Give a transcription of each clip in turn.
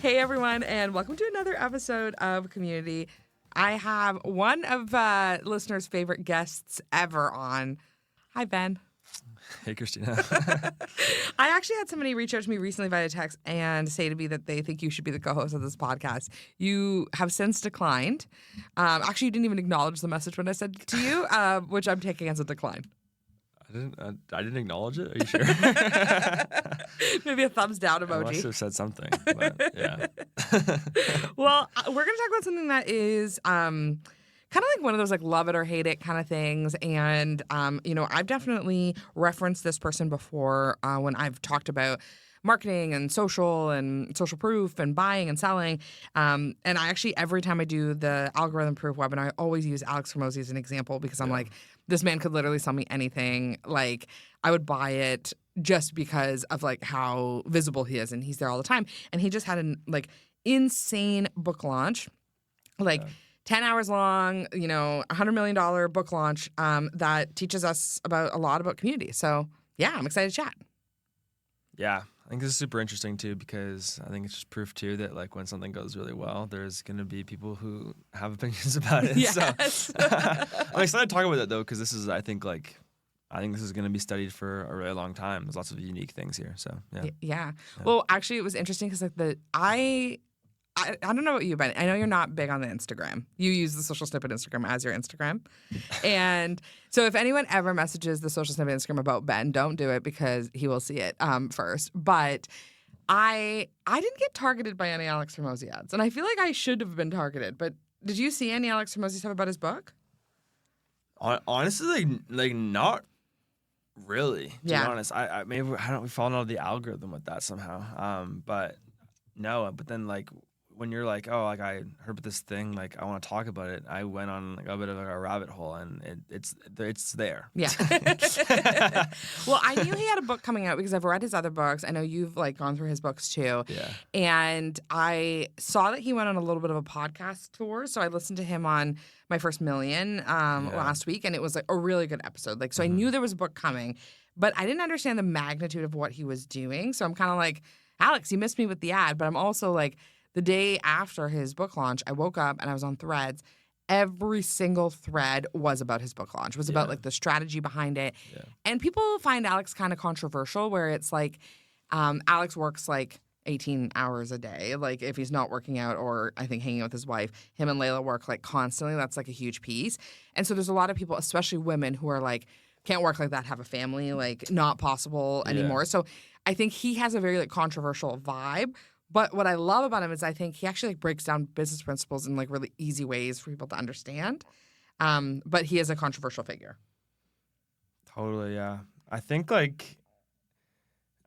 Hey, everyone, and welcome to another episode of Community. I have one of listeners' favorite guests ever on. Hi, Ben. Hey, Kristina. I actually had somebody reach out to me recently via text and say to me that they think you should be the co-host of this podcast. You have since declined. Actually, you didn't even acknowledge the message when I said it to you, which I'm taking as a decline. I didn't acknowledge it. Are you sure? Maybe a thumbs down emoji. I must have said something. But yeah. Well, we're going to talk about something that is kind of like one of those like love it or hate it kind of things. And, I've definitely referenced this person before when I've talked about marketing and social proof and buying and selling. And I actually, every time I do the algorithm proof webinar, I always use Alex Hormozi as an example because I'm like, this man could literally sell me anything. Like, I would buy it just because of like how visible he is, and he's there all the time. And he just had an like insane book launch, 10 hours long, $100 million book launch that teaches us about a lot about community. So yeah, I'm excited to chat. Yeah, I think this is super interesting too because I think it's just proof too that like when something goes really well, there's going to be people who have opinions about it. Yes. So I'm excited to talk about that though because this is I think this is going to be studied for a really long time. There's lots of unique things here. So yeah. Well, actually, it was interesting because like I don't know about you, but I know you're not big on the Instagram. You use the Social Snippet Instagram as your Instagram. And so if anyone ever messages the Social Snippet Instagram about Ben, don't do it because he will see it first. But I didn't get targeted by any Alex Hormozi ads. And I feel like I should have been targeted. But did you see any Alex Hormozi stuff about his book? honestly, like not really. To be Yeah. honest, I maybe I don't we fallen out of the algorithm with that somehow. But no. But then like. When you're like, oh, like I heard about this thing, like I want to talk about it. I went on like a bit of a rabbit hole, and it's there. Yeah. Well, I knew he had a book coming out because I've read his other books. I know you've like gone through his books too. Yeah. And I saw that he went on a little bit of a podcast tour, so I listened to him on My First Million last week, and it was like a really good episode. Like, so I knew there was a book coming, but I didn't understand the magnitude of what he was doing. So I'm kind of like, Alex, you missed me with the ad, but I'm also like. The day after his book launch, I woke up and I was on Threads. Every single thread was about his book launch. It was about like the strategy behind it. Yeah. And people find Alex kind of controversial where it's like Alex works like 18 hours a day. Like if he's not working out or I think hanging out with his wife, him and Layla work like constantly. That's like a huge piece. And so there's a lot of people, especially women, who are like, can't work like that, have a family, like not possible anymore. So I think he has a very like controversial vibe. But what I love about him is I think he actually like breaks down business principles in like really easy ways for people to understand. But he is a controversial figure. Totally, yeah. I think like,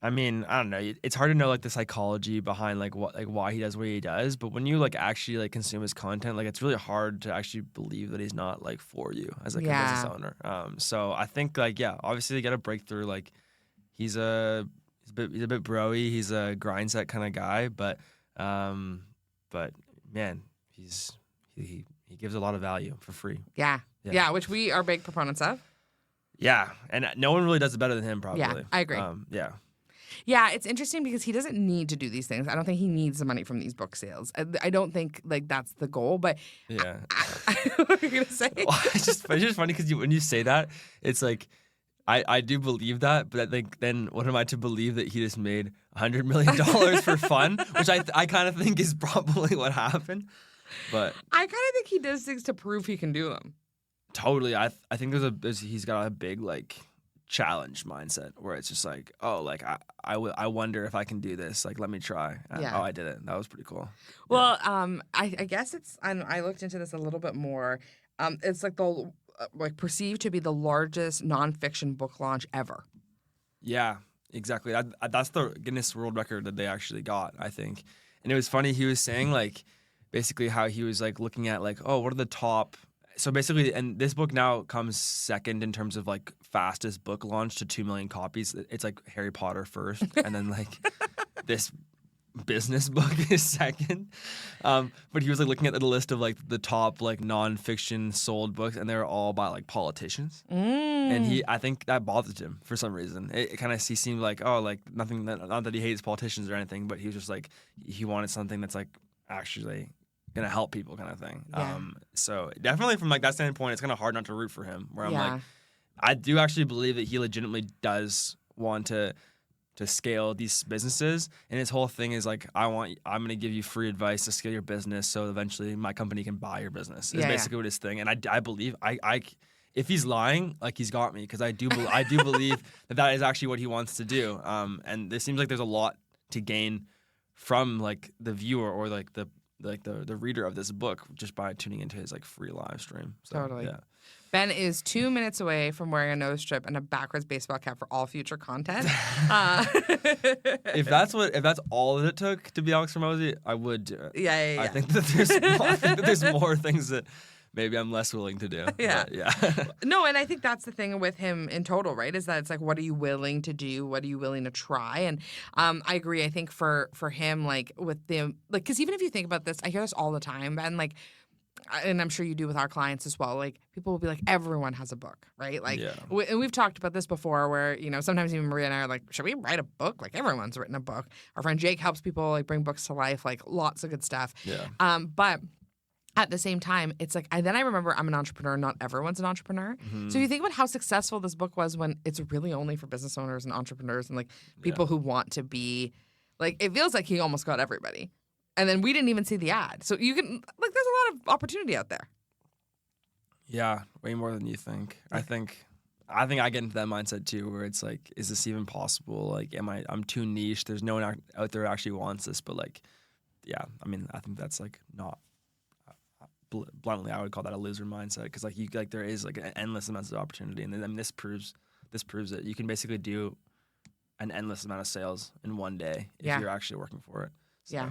I mean, I don't know. It's hard to know like the psychology behind like what like why he does what he does. But when you like actually like consume his content, like it's really hard to actually believe that he's not like for you as like a business owner. So I think like obviously you got to break through. Like he's a bit bro-y. He's a grind set kind of guy, but man, he gives a lot of value for free. Yeah, which we are big proponents of. Yeah, and no one really does it better than him, probably. Yeah, I agree. Yeah, it's interesting because he doesn't need to do these things. I don't think he needs the money from these book sales. I don't think like that's the goal. But yeah, what are you gonna say? Well, it's just funny because when you say that, it's like. I do believe that, but like then what am I to believe that he just made $100 million for fun, which I kind of think is probably what happened. But I kind of think he does things to prove he can do them. Totally, I think he's got a big like challenge mindset where it's just like, oh, like I wonder if I can do this. Like let me try. Oh, I did it. That was pretty cool. Well, I guess it's. I looked into this a little bit more. It's like the. Like perceived to be the largest nonfiction book launch ever. Yeah, exactly. That's the Guinness World Record that they actually got, I think. And it was funny. He was saying like basically how he was like looking at like, oh, what are the top? So basically, and this book now comes second in terms of like fastest book launch to 2 million copies. It's like Harry Potter first, and then like this business book is second. But he was like looking at the list of like the top like nonfiction sold books, and they're all by like politicians. And I think that bothered him for some reason. It kind of he seemed like, oh, like nothing, not that he hates politicians or anything, but he was just like he wanted something that's like actually gonna help people kind of thing. Yeah. So definitely from like that standpoint, it's kind of hard not to root for him. Where I'm Yeah. like, I do actually believe that he legitimately does want to scale these businesses, and his whole thing is like, I'm going to give you free advice to scale your business, so eventually my company can buy your business. Is basically what his thing, and I believe if he's lying, like he's got me, because I do believe that is actually what he wants to do. And it seems like there's a lot to gain from like the viewer or like the reader of this book just by tuning into his like free live stream. So, Totally. Yeah. Ben is 2 minutes away from wearing a nose strip and a backwards baseball cap for all future content. If that's all that it took to be Alex Hormozi, I would do it. Yeah. I think that there's more things that maybe I'm less willing to do. Yeah. But, yeah. No, and I think that's the thing with him in total, right? Is that it's like, what are you willing to do? What are you willing to try? And I agree. I think for him, like with the like, because even if you think about this, I hear this all the time, and like, and I'm sure you do with our clients as well. Like people will be like, everyone has a book, right? Like, and we've talked about this before, where sometimes even Maria and I are like, should we write a book? Like everyone's written a book. Our friend Jake helps people like bring books to life, like lots of good stuff. Yeah. But at the same time, it's like, then I remember I'm an entrepreneur. Not everyone's an entrepreneur. Mm-hmm. So you think about how successful this book was when it's really only for business owners and entrepreneurs and like people who want to be, like, it feels like he almost got everybody. And then we didn't even see the ad. So you can, like, there's a lot of opportunity out there. Yeah, way more than you think. I think I get into that mindset too, where it's like, is this even possible? Like, I'm too niche. There's no one out there who actually wants this. But like, yeah, I mean, I think that's like not, bluntly, I would call that a loser mindset, because like there is like an endless amounts of opportunity, and then this proves it. You can basically do an endless amount of sales in one day if you're actually working for it. So. Yeah.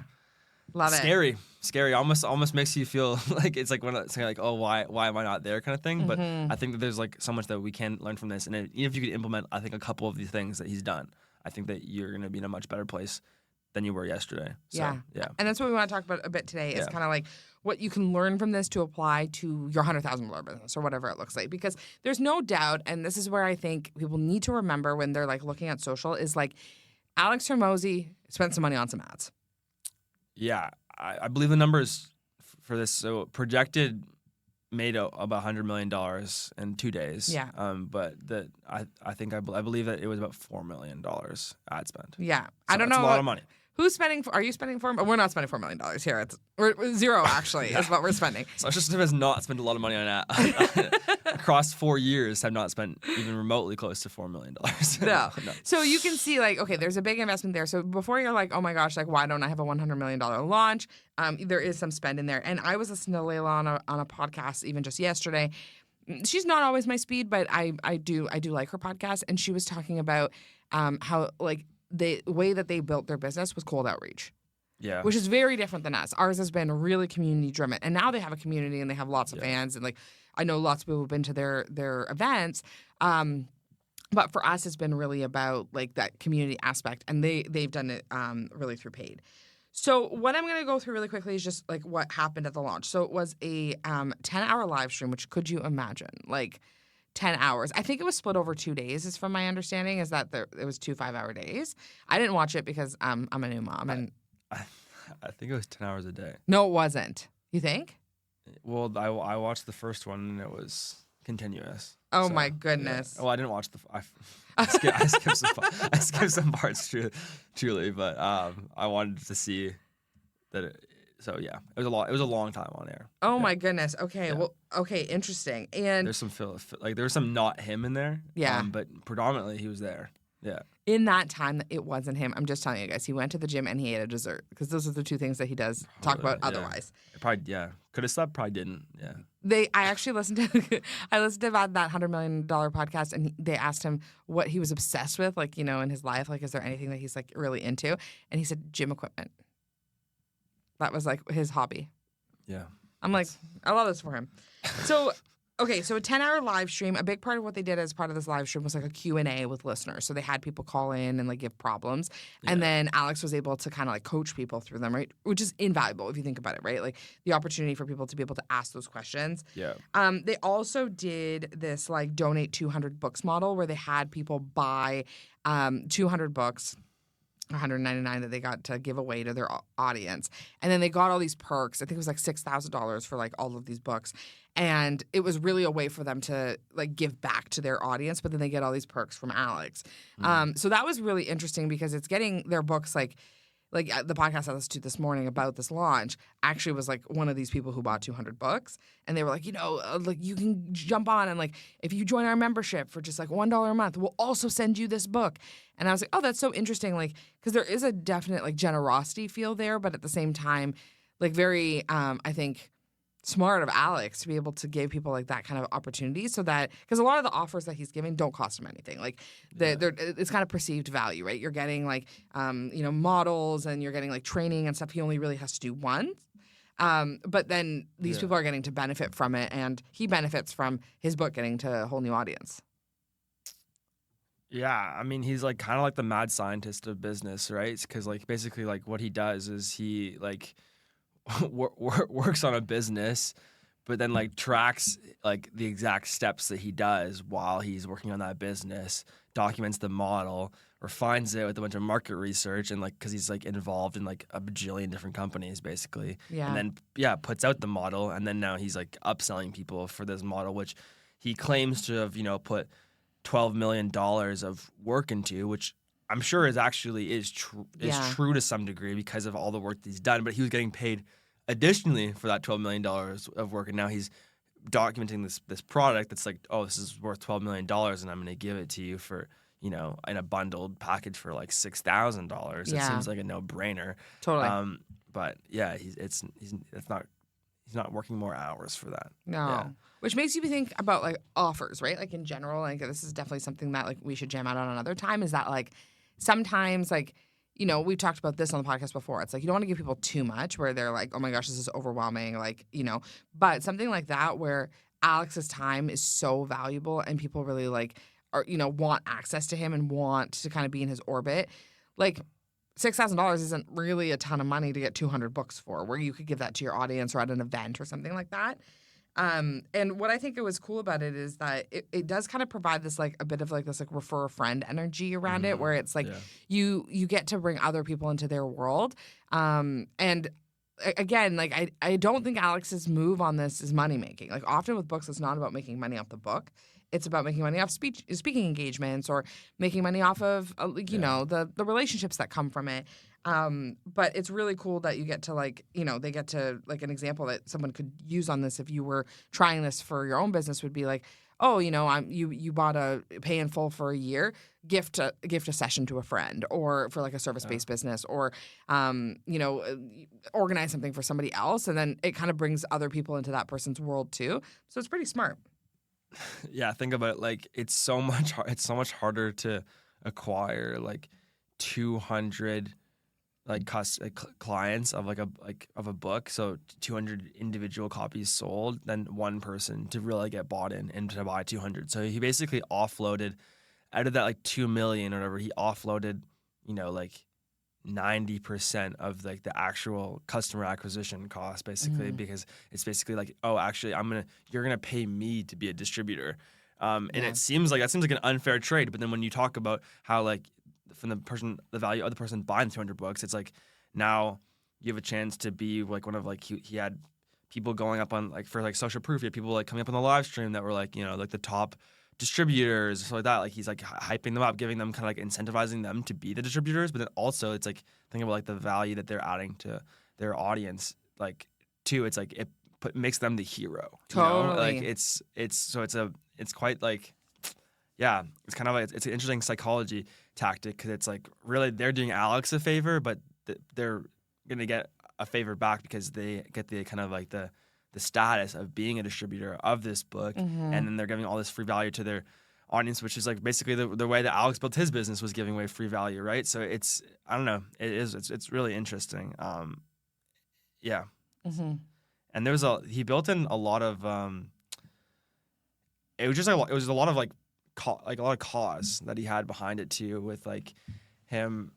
Love it. Scary. Almost makes you feel like it's like when it's like, oh, why am I not there kind of thing. But I think that there's like so much that we can learn from this, and even if you could implement, I think, a couple of the things that he's done, I think that you're gonna be in a much better place than you were yesterday. So, yeah. And that's what we want to talk about a bit today. Is kind of like what you can learn from this to apply to your $100,000 business or whatever it looks like. Because there's no doubt, and this is where I think people need to remember when they're like looking at social, is like Alex Hormozi spent some money on some ads. Yeah, I believe the numbers for this. So projected made about $100 million in 2 days. Yeah. But I believe that it was about $4 million ad spend. Yeah. So I don't know. That's a lot of money. Who's spending? Are you spending we're not spending $4 million here. We're zero actually is what we're spending. Social System has not spent a lot of money on ad. Across 4 years, have not spent even remotely close to $4 million. No. So you can see like, okay, there's a big investment there. So before you're like, oh my gosh, like why don't I have a $100 million launch? There is some spend in there. And I was listening to Layla on a podcast even just yesterday. She's not always my speed, but I do like her podcast. And she was talking about how like the way that they built their business was cold outreach. Yeah. Which is very different than us. Ours has been really community driven. And now they have a community and they have lots of fans. And like, I know lots of people have been to their events. But for us, it's been really about like that community aspect. And they've done it really through paid. So what I'm going to go through really quickly is just like what happened at the launch. So it was a 10-hour live stream, which could you imagine? Like 10 hours. I think it was split over 2 days, is from my understanding, is that it was 2 5-hour days. I didn't watch it because I'm a new mom. And I think it was 10 hours a day. No, it wasn't. You think? Well, I watched the first one, and it was continuous. Oh, my goodness. Yeah. Well, I didn't watch I skipped some parts, truly, but I wanted to see that. So yeah, it was a lot. It was a long time on air. Oh my goodness. Okay. Yeah. Well. Okay. Interesting. And there's some there's some not him in there. Yeah. But predominantly he was there. Yeah. In that time, it wasn't him. I'm just telling you guys. He went to the gym and he ate a dessert, because those are the two things that he does talk about otherwise. Probably could have slept. Probably didn't. Yeah. I actually listened to that $100 million podcast, and they asked him what he was obsessed with, like in his life, like is there anything that he's like really into, and he said gym equipment. That was like his hobby. Yeah. I'm like, I love this for him. So, Okay, so a 10-hour live stream, a big part of what they did as part of this live stream was like a Q&A with listeners. So they had people call in and like give problems. And then Alex was able to kind of like coach people through them, right? Which is invaluable if you think about it, right? Like the opportunity for people to be able to ask those questions. Yeah. They also did this like donate 200 books model where they had people buy 200 books. 199 that they got to give away to their audience. And then they got all these perks. I think it was like $6,000 for like all of these books. And it was really a way for them to like give back to their audience, but then they get all these perks from Alex. So that was really interesting because it's getting their books like the podcast I listened to this morning about this launch actually was like one of these people who bought 200 books. And they were like, like you can jump on and like if you join our membership for just like $1 a month, we'll also send you this book. And I was like, oh, that's so interesting. Like, because there is a definite like generosity feel there, but at the same time, like very, I think, smart of Alex to be able to give people like that kind of opportunity so that because a lot of the offers that he's giving don't cost him anything. Like it's kind of perceived value, right? You're getting like models and you're getting like training and stuff. He only really has to do once. But then these people are getting to benefit from it, and he benefits from his book getting to a whole new audience. Yeah, I mean, he's like kind of like the mad scientist of business, right? Because like basically like what he does is he like works on a business, but then like tracks like the exact steps that he does while he's working on that business, documents the model, refines it with a bunch of market research, and like because he's like involved in like a bajillion different companies basically, and then puts out the model, and then now he's like upselling people for this model, which he claims to have put $12 million of work into, which I'm sure is true to some degree because of all the work that he's done, but he was getting paid additionally for that $12 million of work, and now he's documenting this product that's like, oh, this is worth $12 million, and I'm going to give it to you for, in a bundled package for like $6,000. It seems like a no-brainer. Totally. But yeah, he's not working more hours for that. No. Yeah. Which makes you think about like offers, right? Like in general, like this is definitely something that like we should jam out on another time, is that like sometimes like, we've talked about this on the podcast before. It's like you don't want to give people too much where they're like, oh my gosh, this is overwhelming. Like, but something like that where Alex's time is so valuable and people really like are, want access to him and want to kind of be in his orbit. Like $6,000 isn't really a ton of money to get 200 books for, where you could give that to your audience or at an event or something like that. And what I think it was cool about it is that it does kind of provide this like a bit of like this like refer a friend energy around it, where it's like you get to bring other people into their world. And again, like I don't think Alex's move on this is money making. Like often with books, it's not about making money off the book. It's about making money off speaking engagements or making money off of the relationships that come from it. But it's really cool that you get to like, they get to like an example that someone could use on this if you were trying this for your own business would be like, oh, you bought a pay in full for a year, gift a session to a friend, or for like a service-based business, or organize something for somebody else, and then it kind of brings other people into that person's world too. So it's pretty smart. Yeah, think about it. Like it's so much harder to acquire like 200 clients of of a book, so 200 individual copies sold, than one person to really get bought in and to buy 200. So he basically offloaded out of that like 2 million or whatever. He offloaded 90% of like the actual customer acquisition cost basically, because it's basically like, oh, actually you're gonna pay me to be a distributor, and it seems like an unfair trade. But then when you talk about how like from the value of the person buying 200 books, it's like now you have a chance to be like one of like he had people going up on like for like social proof. He had people like coming up on the live stream that were like like the top distributors, stuff like that. Like he's like hyping them up, giving them kind of like incentivizing them to be the distributors. But then also it's like think about like the value that they're adding to their audience. Like too, it's like it makes them the hero. Totally. Like it's quite like. Yeah, it's kind of like it's an interesting psychology tactic, because it's like really they're doing Alex a favor, but they're gonna get a favor back because they get the kind of like the status of being a distributor of this book, and then they're giving all this free value to their audience, which is like basically the way that Alex built his business was giving away free value, right? So it's I don't know, it's really interesting. Yeah, and he built in a lot of it was just like, it was a lot of like a lot of cause that he had behind it too, with like him,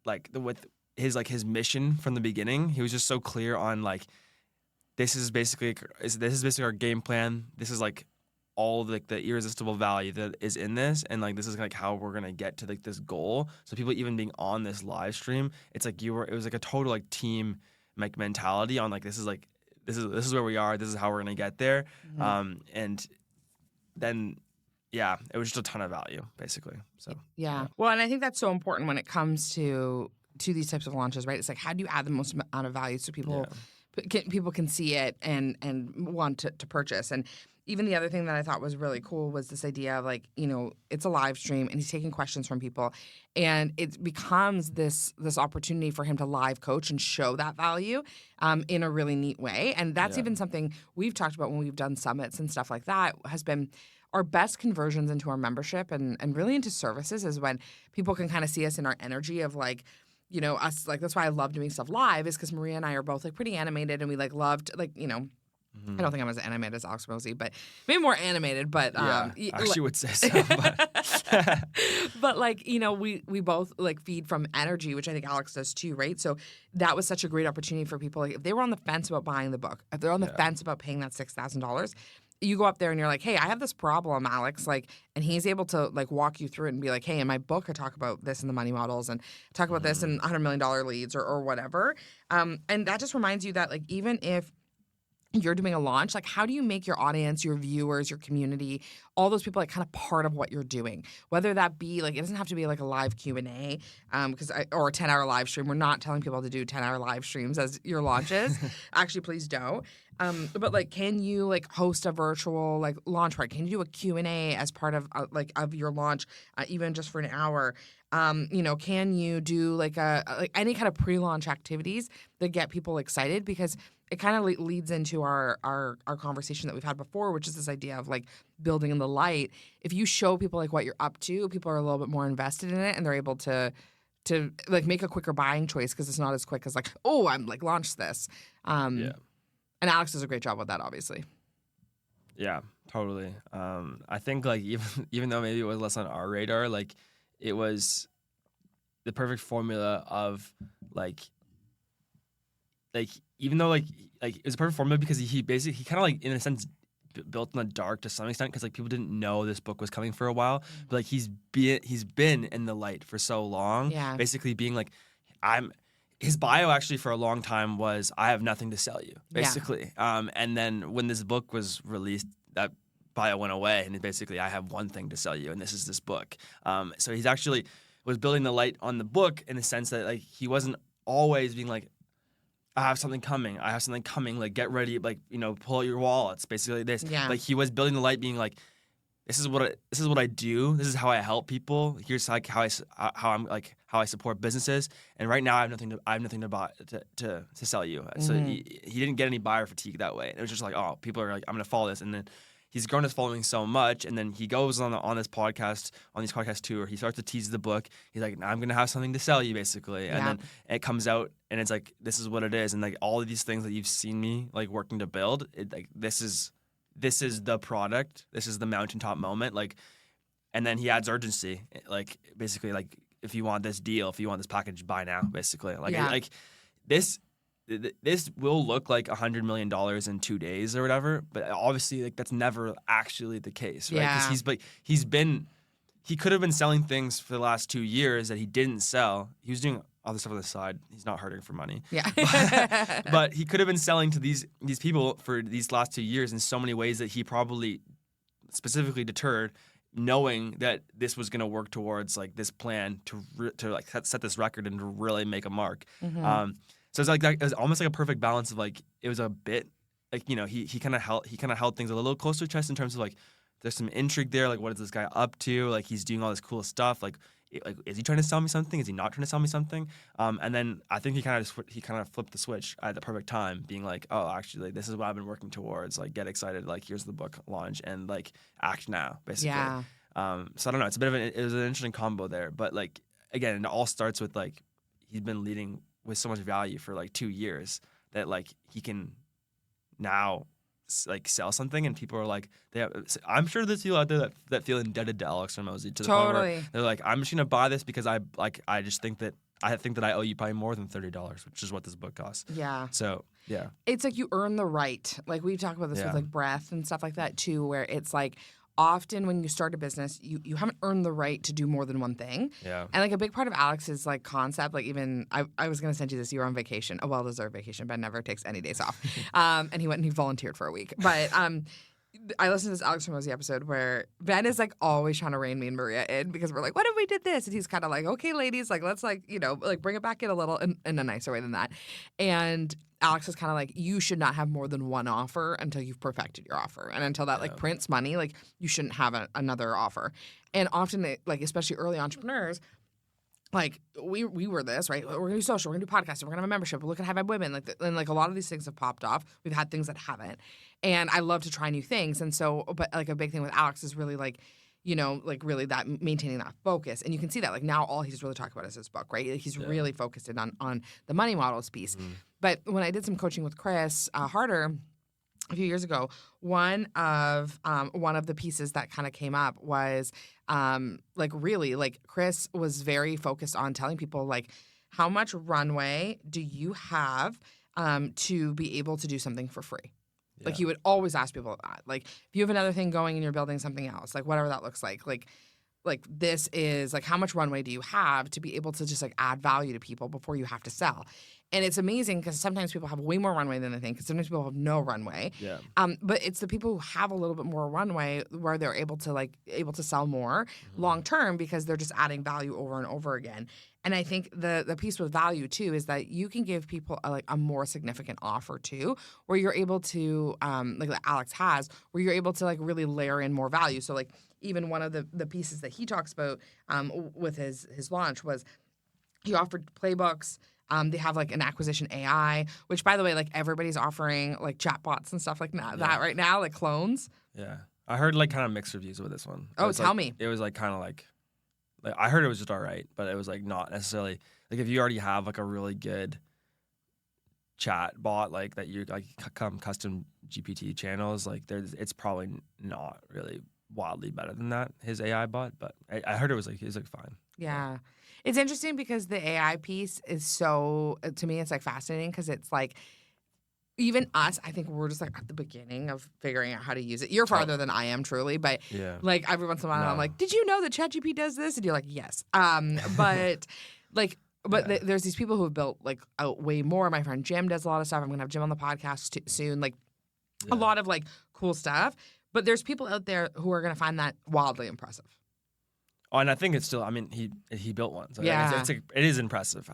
like with his mission from the beginning. He was just so clear on like, this is basically our game plan. This is like all of like the irresistible value that is in this, and like this is like how we're gonna get to like this goal. So people even being on this live stream, it's like it was like a total like team like mentality on like, this is where we are, this is how we're gonna get there. And then it was just a ton of value basically. So yeah. Well, and I think that's so important when it comes to these types of launches, right? It's like, how do you add the most amount of value so people can see it and want to purchase? And even the other thing that I thought was really cool was this idea of like, it's a live stream and he's taking questions from people, and it becomes this opportunity for him to live coach and show that value in a really neat way. And that's even something we've talked about when we've done summits and stuff like that, has been our best conversions into our membership and really into services, is when people can kind of see us in our energy of like, us, like, that's why I love doing stuff live, is because Maria and I are both like pretty animated, and we like loved like, I don't think I'm as animated as Alex Hormozi, but maybe more animated. But I actually would say so. But like, we both like feed from energy, which I think Alex does too, right? So that was such a great opportunity for people. Like, if they were on the fence about buying the book, if they're on the fence about paying that $6,000, you go up there and you're like, hey, I have this problem, Alex. Like, and he's able to like walk you through it and be like, hey, in my book, I talk about this in the money models and talk about this in $100 million leads or whatever. And that just reminds you that like, even if you're doing a launch, like, how do you make your audience, your viewers, your community, all those people like kind of part of what you're doing? Whether that be like, it doesn't have to be like a live Q&A or a 10-hour live stream. We're not telling people to do 10-hour live streams as your launches. Actually, please don't. But like, can you like host a virtual like launch party? Can you do a Q&A as part of of your launch, even just for an hour? Can you do like any kind of pre-launch activities that get people excited? Because it kind of leads into our conversation that we've had before, which is this idea of like building in the light. If you show people like what you're up to, people are a little bit more invested in it, and they're able to like make a quicker buying choice, because it's not as quick as like, oh, I'm like launched this. And Alex does a great job with that, obviously. Yeah, totally. I think like even though maybe it was less on our radar, like it was the perfect formula of like even though like it was a perfect formula because he kind of like in a sense built in the dark to some extent, because like people didn't know this book was coming for a while, but like he's been in the light for so long, basically being like, his bio actually for a long time was, I have nothing to sell you, basically. And then when this book was released, that bio went away, and basically, I have one thing to sell you, and this is this book. So he's actually was building the light on the book in the sense that like he wasn't always being like, I have something coming, like get ready, like, pull out your wallets, basically this. Like he was building the light, being like, this is what I do. This is how I help people. Here's like how I support businesses. And right now I have nothing to buy to sell you. So he didn't get any buyer fatigue that way. It was just like, oh, people are like, I'm gonna follow this. And then he's grown his following so much, and then he goes on these podcast tour. He starts to tease the book. He's like, I'm gonna have something to sell you, basically. And then it comes out, and it's like, this is what it is. And like all of these things that you've seen me like working to build, this is the product. This is the mountaintop moment. Like, and then he adds urgency. Like basically, like, if you want this deal, if you want this package, buy now. Basically, like this will look like $100 million in 2 days or whatever. But obviously, like that's never actually the case, right? Because he could have been selling things for the last 2 years that he didn't sell. He was doing other stuff on the side. He's not hurting for money. But he could have been selling to these people for these last 2 years in so many ways that he probably specifically deterred, knowing that this was going to work towards like this plan to like set this record and to really make a mark. So it's like it was almost like a perfect balance of like, it was a bit like, he kind of held things a little closer to chest in terms of like, there's some intrigue there. Like, what is this guy up to? Like, he's doing all this cool stuff. Like, is he trying to sell me something? Is he not trying to sell me something? And then I think he kind of flipped the switch at the perfect time, being like, oh, actually, this is what I've been working towards. Like, get excited. Like, here's the book launch, and like act now, basically. So I don't know. It's it was an interesting combo there. But like, again, it all starts with like, he's been leading with so much value for like 2 years that like he can now like sell something and people are like, I'm sure there's people out there that feel indebted to Alex Hormozi to the point where they're like, I'm just gonna buy this because I just think that I owe you probably more than $30, which is what this book costs. Yeah. So yeah, it's like you earn the right. Like we talk about this with like breath and stuff like that too, where it's like often when you start a business, you haven't earned the right to do more than one thing. Yeah. And like a big part of Alex's like concept, like even I was gonna send you this. You were on vacation, a well-deserved vacation. Ben never takes any days off, and he went and he volunteered for a week. But I listened to this Alex Hormozi episode where Ben is like always trying to rein me and Maria in because we're like, what if we did this? And he's kind of like, okay, ladies, like let's like like bring it back in a little in a nicer way than that. And Alex is kind of like, you should not have more than one offer until you've perfected your offer. And until that like prints money, like you shouldn't have another offer. And often, like especially early entrepreneurs, like we were this, right? We're gonna do social, we're gonna do podcasting, we're gonna have a membership, we're looking to have women, and like a lot of these things have popped off. We've had things that haven't, and I love to try new things. And so, but like a big thing with Alex is really like, like really that maintaining that focus. And you can see that like now all he's really talking about is his book, right? He's really focused in on the money models piece. Mm-hmm. But when I did some coaching with Chris Harder a few years ago, one of the pieces that kind of came up was like really like Chris was very focused on telling people like how much runway do you have to be able to do something for free. Yeah. Like you would always ask people that. Like if you have another thing going and you're building something else, like whatever that looks like this is like how much runway do you have to be able to just like add value to people before you have to sell. And it's amazing because sometimes people have way more runway than they think. Because sometimes people have no runway. Yeah. But it's the people who have a little bit more runway where they're able to sell more long term because they're just adding value over and over again. And I think the piece with value too is that you can give people a more significant offer too, where you're able to like Alex has, where you're able to like really layer in more value. So like even one of the pieces that he talks about with his launch was he offered playbooks. They have like an acquisition AI, which by the way, like everybody's offering like chatbots and stuff like that right now, like clones. Yeah, I heard like kind of mixed reviews with this one. Oh, tell me. It was like kind of like I heard it was just all right, but it was like not necessarily like if you already have like a really good chat bot like that you like custom GPT channels like it's probably not really wildly better than that his AI bot, but I heard it was like fine. Yeah. It's interesting because the AI piece is so, to me, it's like fascinating because it's like, even us, I think we're just like at the beginning of figuring out how to use it. You're farther than I am, truly, but like every once in a while, I'm like, did you know that ChatGPT does this? And you're like, yes. But there's these people who have built like out way more. My friend Jim does a lot of stuff. I'm gonna have Jim on the podcast soon. Like a lot of like cool stuff. But there's people out there who are gonna find that wildly impressive. Oh, and I think it's still. I mean, he built one. So it is impressive.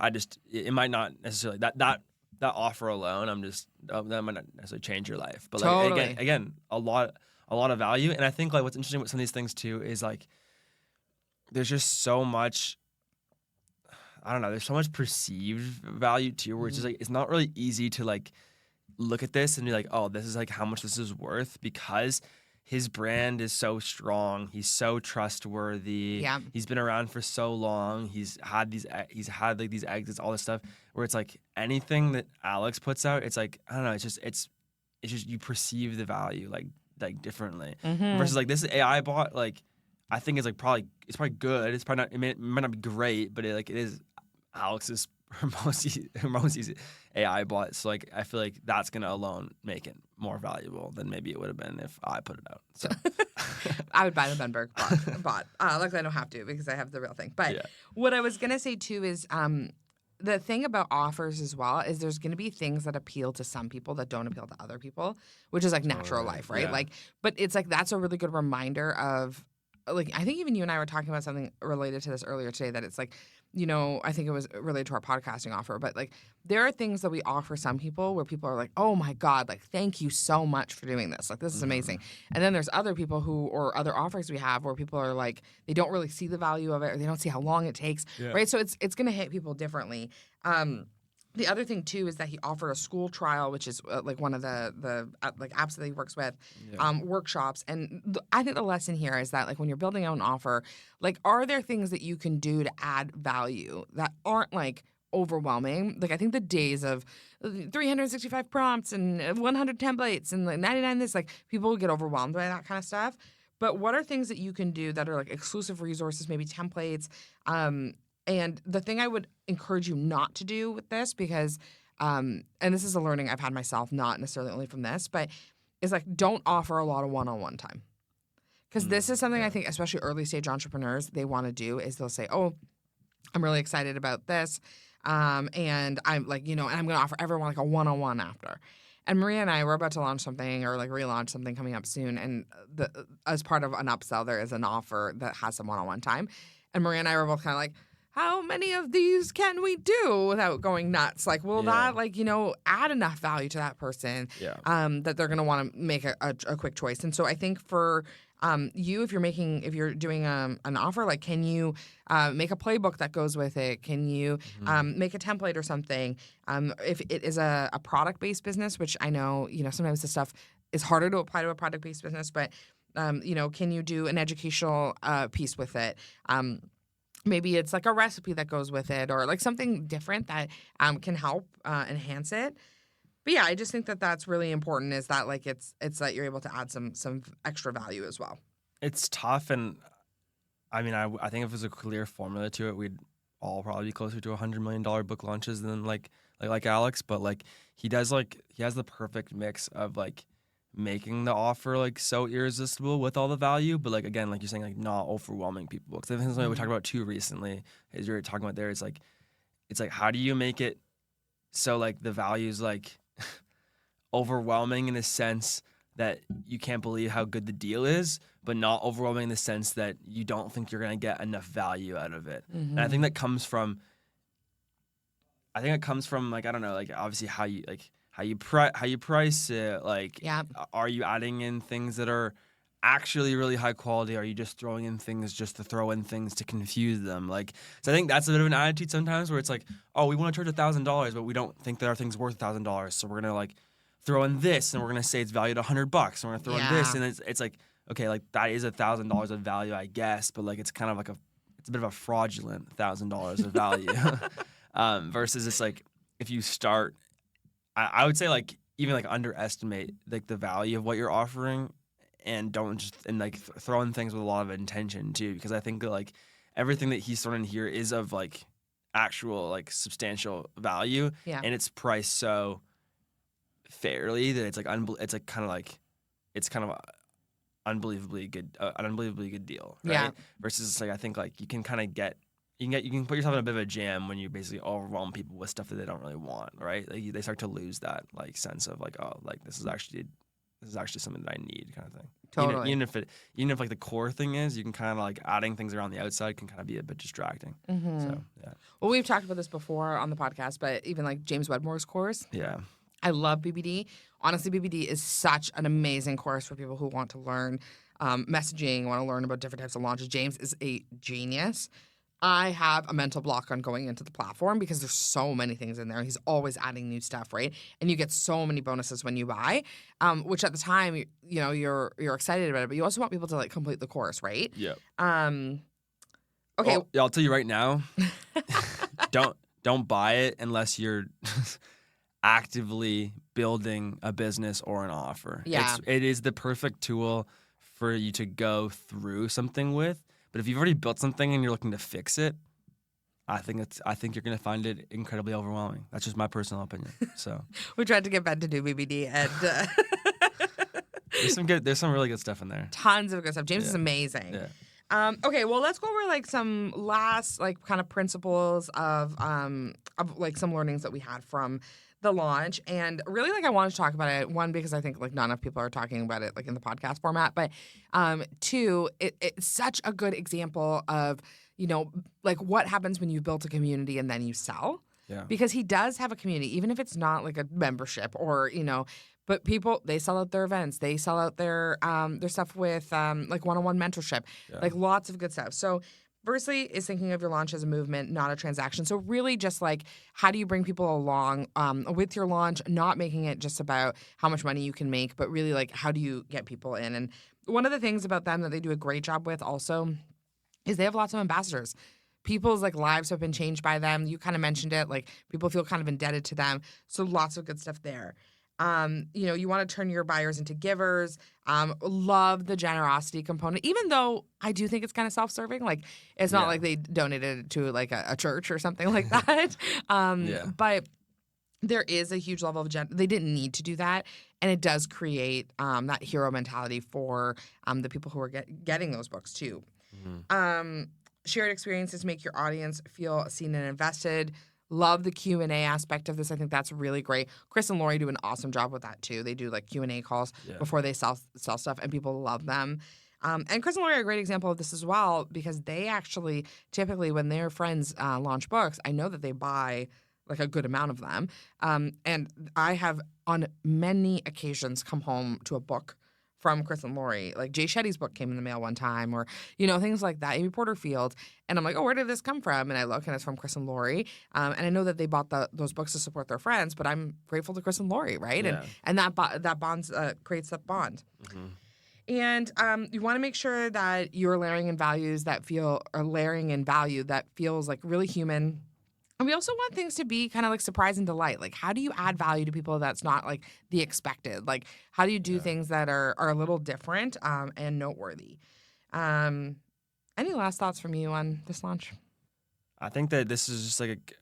It might not necessarily that offer alone. That might not necessarily change your life. But like again, a lot of value. And I think like what's interesting with some of these things too is like there's just so much. I don't know. There's so much perceived value too, where it's just like it's not really easy to like look at this and be like, oh, this is like how much this is worth because his brand is so strong. He's so trustworthy. Yeah. He's been around for so long. He's had like these exits, all this stuff. Where it's like anything that Alex puts out, it's like I don't know. It's just you perceive the value like differently. Mm-hmm. Versus like this AI bot, like I think it's probably good. It's probably not. It might not be great, but it is Alex's Hormozi's AI bot. So like I feel like that's gonna alone make it more valuable than maybe it would have been if I put it out. So I would buy the Benberg bot. Luckily I don't have to because I have the real thing. But what I was gonna say too is the thing about offers as well is there's gonna be things that appeal to some people that don't appeal to other people, which is like natural life, right? Yeah. Like, but it's like that's a really good reminder of like I think even you and I were talking about something related to this earlier today that it's like. I think it was related to our podcasting offer, but like there are things that we offer some people where people are like, oh my God, like thank you so much for doing this. Like this is amazing. And then there's other people or other offers we have where people are like, they don't really see the value of it or they don't see how long it takes, right? So it's going to hit people differently. The other thing too is that he offered a school trial, which is like one of the like apps that he works with, workshops. And I think the lesson here is that like when you're building out an offer, like are there things that you can do to add value that aren't like overwhelming. Like, I think the days of 365 prompts and 100 templates and like 99 this, like, people get overwhelmed by that kind of stuff. But what are things that you can do that are like exclusive resources, maybe templates? And the thing I would encourage you not to do with this, because, and this is a learning I've had myself, not necessarily only from this, but is like, don't offer a lot of one-on-one time. Because this is something I think, especially early stage entrepreneurs, they want to do is they'll say, oh, I'm really excited about this. And I'm like, and I'm going to offer everyone like a one-on-one after. And Maria and I were about to launch something or like relaunch something coming up soon. And as part of an upsell, there is an offer that has some one-on-one time. And Maria and I were both kind of like, how many of these can we do without going nuts? Like, will that add enough value to that person that they're going to want to make a quick choice? And so I think for if you're doing an offer, like, can you make a playbook that goes with it? Can you make a template or something? If it is a product-based business, which I know, sometimes this stuff is harder to apply to a product-based business, but, can you do an educational piece with it? Maybe it's like a recipe that goes with it or like something different that can help enhance it. But yeah, I just think that that's really important, is that like it's that you're able to add some extra value as well. It's tough, and I mean, I think if there's a clear formula to it, we'd all probably be closer to $100 million book launches than like Alex. But like he has the perfect mix of like making the offer like so irresistible with all the value, but like again, like you're saying, like not overwhelming people. Because I think something we talked about too recently, is you're talking about there, it's like how do you make it so like the value is like overwhelming in the sense that you can't believe how good the deal is, but not overwhelming in the sense that you don't think you're gonna get enough value out of it. And I think that comes from like, I don't know, like obviously how you price it, like are you adding in things that are actually really high quality? Are you just throwing in things just to throw in things to confuse them? Like, so I think that's a bit of an attitude sometimes where it's like, oh, we want to charge $1,000, but we don't think that our thing's worth $1,000, so we're gonna like throw in this, and we're gonna say it's valued at $100, and we're gonna throw in this, and it's like, okay, like that is $1,000 of value, I guess, but like it's kind of like it's a bit of a fraudulent $1,000 of value, versus it's like if you start, I would say like even like underestimate like the value of what you're offering, and don't just like throw in things with a lot of intention too, because I think that like everything that he's throwing in here is of like actual like substantial value, and it's priced so fairly that it's like it's kind of unbelievably good, an unbelievably good deal, right? Versus it's like, I think like you can put yourself in a bit of a jam when you basically overwhelm people with stuff that they don't really want, right? Like they start to lose that like sense of like, oh, like this is actually something that I need, kind of thing. Totally. Even if like the core thing is, you can kind of like adding things around the outside can kind of be a bit distracting. So yeah. Well, we've talked about this before on the podcast, but even like James Wedmore's course. Yeah. I love BBD. Honestly, BBD is such an amazing course for people who want to learn messaging, want to learn about different types of launches. James is a genius. I have a mental block on going into the platform because there's so many things in there. He's always adding new stuff, right? And you get so many bonuses when you buy, which at the time, you're excited about it, but you also want people to like complete the course, right? Yeah. Okay. Well, I'll tell you right now, don't buy it unless you're actively building a business or an offer. Yeah. It is the perfect tool for you to go through something with. But if you've already built something and you're looking to fix it, I think you're going to find it incredibly overwhelming. That's just my personal opinion. So we tried to get Ben to do BBD, and there's some really good stuff in there. Tons of good stuff. James is amazing. Yeah. Okay, well, let's go over like some last like kind of principles of like some learnings that we had from the launch. And really, like, I wanted to talk about it, one, because I think like not enough people are talking about it like in the podcast format, but two, it's such a good example of, like what happens when you've built a community and then you sell. Yeah. Because he does have a community, even if it's not like a membership or, but people, they sell out their events, they sell out their stuff with like one-on-one mentorship, like lots of good stuff. So firstly is thinking of your launch as a movement, not a transaction. So really just like, how do you bring people along with your launch, not making it just about how much money you can make, but really like, how do you get people in? And one of the things about them that they do a great job with also is they have lots of ambassadors. people's like lives have been changed by them. You kind of mentioned it, like people feel kind of indebted to them. So lots of good stuff there. You want to turn your buyers into givers. Love the generosity component, even though I do think it's kind of self-serving. Like it's not like they donated it to like a church or something like that. But there is a huge level of they didn't need to do that, and it does create that hero mentality for the people who are getting those books too. Shared experiences make your audience feel seen and invested. Love the Q&A aspect of this. I think that's really great. Chris and Lori do an awesome job with that too. They do like Q&A calls before they sell stuff, and people love them. And Chris and Lori are a great example of this as well, because they actually typically, when their friends launch books, I know that they buy like a good amount of them. And I have on many occasions come home to a book from Chris and Lori. Like Jay Shetty's book came in the mail one time, or, things like that. Amy Porterfield. And I'm like, oh, where did this come from? And I look, and it's from Chris and Lori. And I know that they bought those books to support their friends, but I'm grateful to Chris and Lori, right? Yeah. And that bonds creates that bond. And you want to make sure that you're layering in value that feels like really human. And we also want things to be kind of like surprise and delight. Like, how do you add value to people that's not like the expected? Like, how do you do things that are a little different and noteworthy? Any last thoughts from you on this launch? I think that this is just like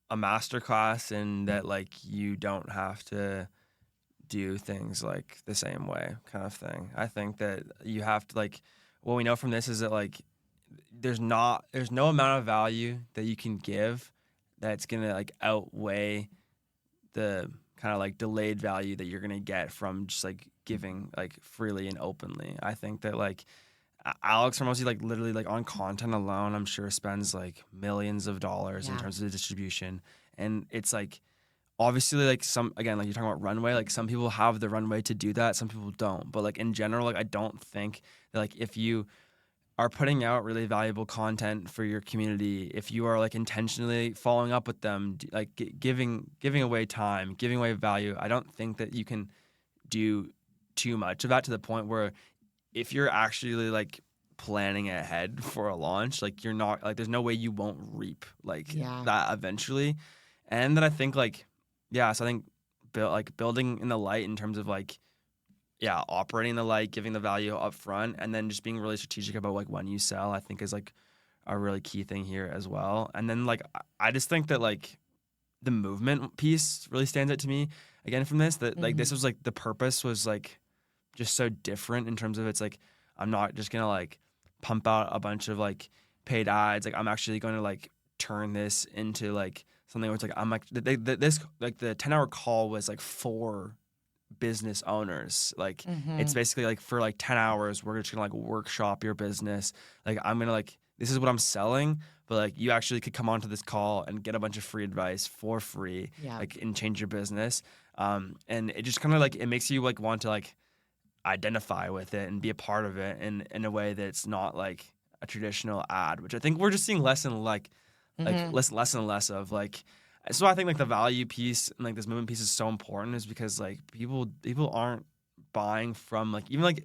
a masterclass in that, like, you don't have to do things like the same way kind of thing. I think that you have to, like, what we know from this is that, like, there's no amount of value that you can give that's gonna like outweigh the kind of like delayed value that you're gonna get from just like giving like freely and openly. I think that like Alex Hormozi, like literally like on content alone, I'm sure spends like millions of dollars in terms of the distribution, and it's like obviously like again, like you're talking about runway, like some people have the runway to do that, some people don't, but like in general, like I don't think that like if you are putting out really valuable content for your community, if you are like intentionally following up with them, like giving away time, giving away value, I don't think that you can do too much of that to the point where if you're actually like planning ahead for a launch, like you're not like there's no way you won't reap like that eventually. And then I think like so I think building in the light in terms of like operating the light, giving the value up front, and then just being really strategic about like when you sell, I think is like a really key thing here as well. And then like I just think that like the movement piece really stands out to me again from this, that like this was like the purpose was like just so different in terms of it's like I'm not just gonna like pump out a bunch of like paid ads, like I'm actually going to like turn this into like something where it's like I'm like this like the 10-hour call was like for business owners. Like it's basically like for like 10 hours we're just gonna like workshop your business. Like I'm gonna like this is what I'm selling, but like you actually could come onto this call and get a bunch of free advice for free, like and change your business. And it just kind of like it makes you like want to like identify with it and be a part of it in a way that's not like a traditional ad, which I think we're just seeing less and less and less of. Like so I think like the value piece and like this movement piece is so important, is because like people aren't buying from like even like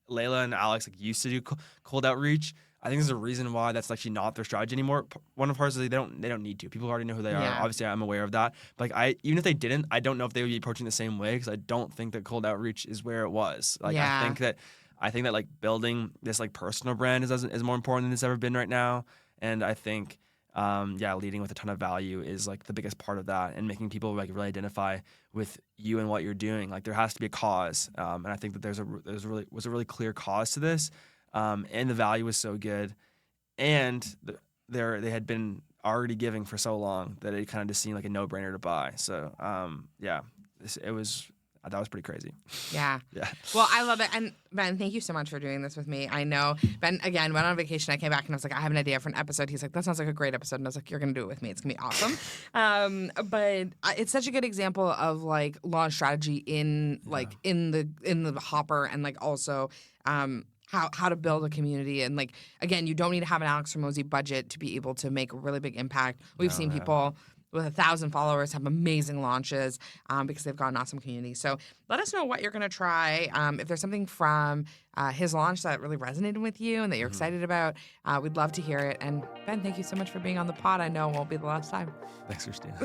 Layla and Alex like used to do cold outreach. I think there's a reason why that's actually not their strategy anymore. One of the parts is they don't need to. People already know who they are. Obviously, I'm aware of that. But like even if they didn't, I don't know if they would be approaching the same way, because I don't think that cold outreach is where it was. Like I think that like building this like personal brand is more important than it's ever been right now. And I think leading with a ton of value is like the biggest part of that, and making people like really identify with you and what you're doing. Like there has to be a cause, and I think that there was a really clear cause to this, and the value was so good, and they had been already giving for so long that it kind of just seemed like a no-brainer to buy. So that was pretty crazy. Yeah. Well, I love it. And Ben, thank you so much for doing this with me. I know Ben, again, went on vacation. I came back and I was like, I have an idea for an episode. He's like, that sounds like a great episode. And I was like, you're going to do it with me. It's going to be awesome. But it's such a good example of like launch strategy in like in the hopper, and like also how to build a community. And like, again, you don't need to have an Alex Hormozi budget to be able to make a really big impact. We've seen people with 1,000 followers have amazing launches because they've got an awesome community. So let us know what you're going to try. If there's something from his launch that really resonated with you and that you're excited about, we'd love to hear it. And Ben, thank you so much for being on the pod. I know it won't be the last time. Thanks, Kristina.